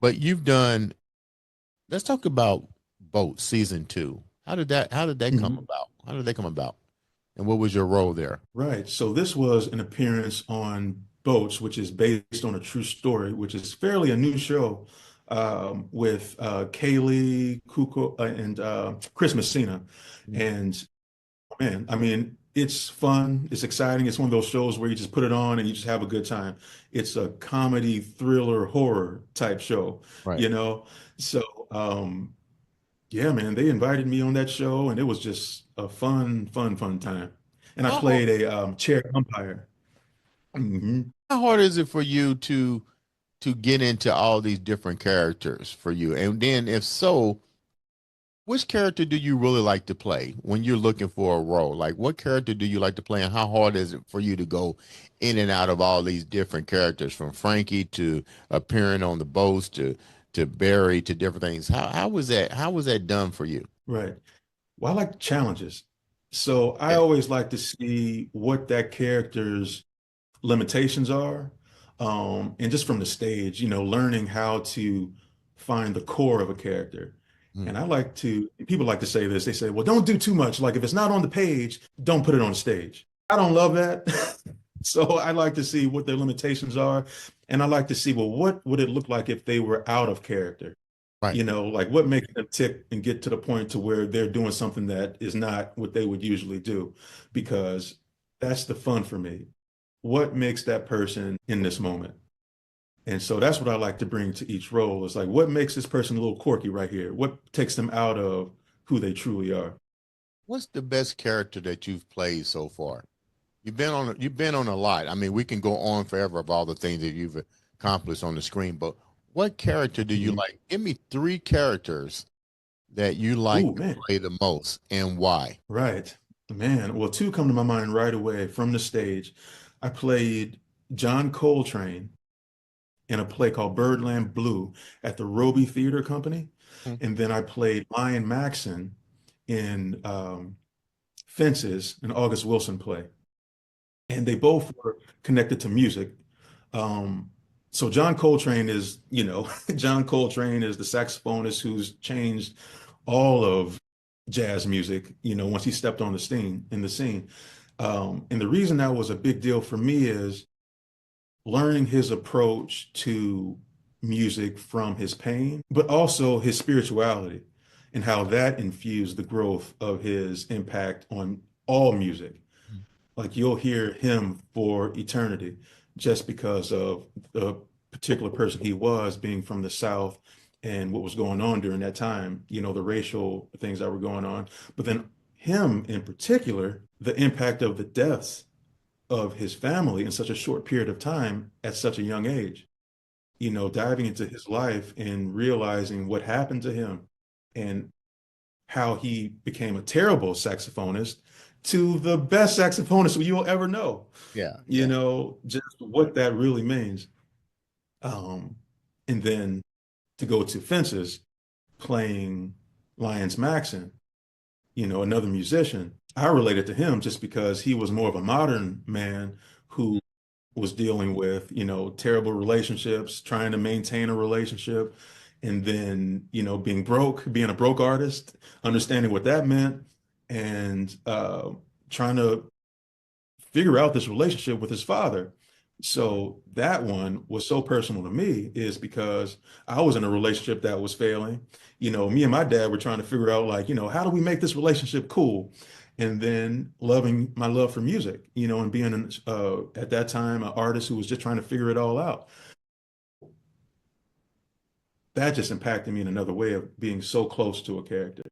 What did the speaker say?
But you've done. Let's talk about Boat season two. How did that come Mhm. about? How did they come about? And what was your role there? Right. So this was an appearance on Boats, which is based on a true story, which is fairly a new show with Kaylee Kuko and Chris Messina. Mm. And man, I mean, it's fun, it's exciting. It's one of those shows where you just put it on and you just have a good time. It's a comedy, thriller, horror type show, Right. you know? So, yeah, man, they invited me on that show and it was just a fun time. And I How hard, played a chair umpire. Hmm. how hard is it for you to get into all these different characters for you? And then, if so, which character do you really like to play when you're looking for a role? Like, what character do you like to play, and how hard is it for you to go in and out of all these different characters, from Frankie to appearing on the boats to Barry to different things? How was that? How was that done for you? Right. Well, I like challenges. So I Yeah. always like to see what that character's limitations are. And just from the stage, learning how to find the core of a character. Mm. And people like to say this, they say, well, don't do too much. Like if it's not on the page, don't put it on the stage. I don't love that. So I like to see what their limitations are. And I like to see, well, what would it look like if they were out of character? Right. Like what makes them tick and get to the point to where they're doing something that is not what they would usually do, because that's the fun for me. What makes that person in this moment? And so that's what I like to bring to each role. It's like, what makes this person a little quirky right here? What takes them out of who they truly are? What's the best character that you've played so far? You've been on a lot. I mean, we can go on forever of all the things that you've accomplished on the screen, but what character do you Mhm. like? Give me three characters that you like Ooh, to man. play the most and why. Right. Man. Well, two come to my mind right away from the stage. I played John Coltrane in a play called Birdland Blue at the Roby Theater Company. Mm. And then I played Lion Maxon in Fences, an August Wilson play. And they both were connected to music. Um, so John Coltrane is, John Coltrane is the saxophonist who's changed all of jazz music, once he stepped on the scene. And the reason that was a big deal for me is learning his approach to music from his pain, but also his spirituality and how that infused the growth of his impact on all music. Like you'll hear him for eternity just because of the particular person he was, being from the South and what was going on during that time, the racial things that were going on. But then him in particular, the impact of the deaths of his family in such a short period of time at such a young age, diving into his life and realizing what happened to him and how he became a terrible saxophonist to the best saxophonist you'll ever know, Yeah, yeah. just what that really means. Um, and then to go to Fences, playing Lyons Maxon, another musician, I related to him just because he was more of a modern man who was dealing with, terrible relationships, trying to maintain a relationship, and then, being a broke artist, understanding what that meant, and trying to figure out this relationship with his father. So that one was so personal to me is because I was in a relationship that was failing. Me and my dad were trying to figure out like, how do we make this relationship cool? And then loving my love for music, and being at that time an artist who was just trying to figure it all out. That just impacted me in another way of being so close to a character.